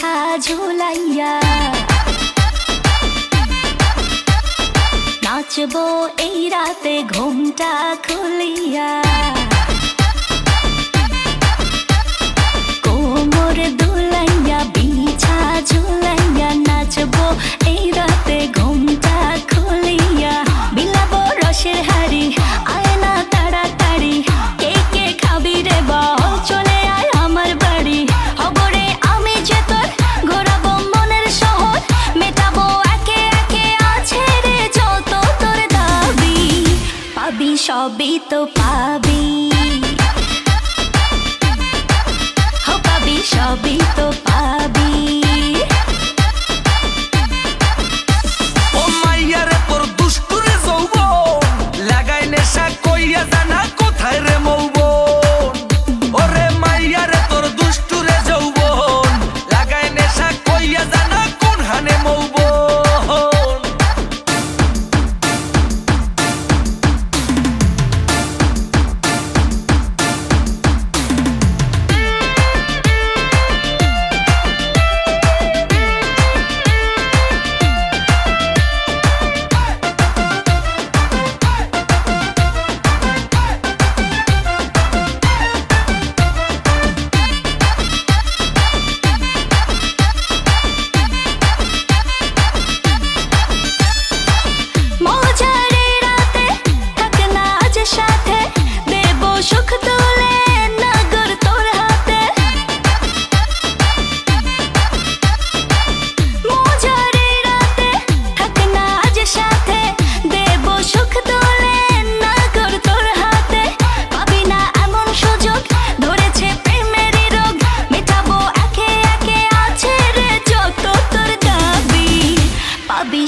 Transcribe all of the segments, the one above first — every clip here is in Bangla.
বিছা ঝুলাইয়া নাচবো এই রাতে ঘুমটা খুলিয়া কোমর দুলাইয়া বিছা ঝুলাইয়া নাচবো এই রাতে ঘুমটা খুলিয়া বিলাবো রসের হাড়ি আয় না তাড়াতাড়ি কে কে খাবি রে বল চলে আয় আমার বাড়ি হবরে আমি যে তোর ঘোরাবো মনের শহর মেটাবো একে একে আছে রে যত তোর দাবি পাবি সবই তো পাবি পাবি সবই তো পাবি ও মাইয়া রে তোর দুষ্টুরে যৌবন লাগাই নেশা কইয়া জানা কোথায় রে মৌবন ওরে মাইয়া রে তোর দুষ্টুরে যৌবন লাগাই নেশা কইয়া জানা কোন হানে মৌবন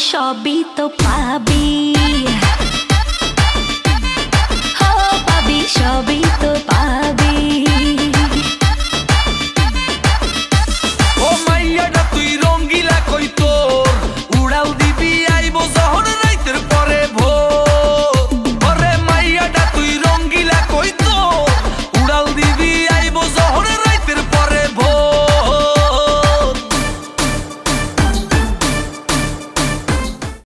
সবই তো পাবি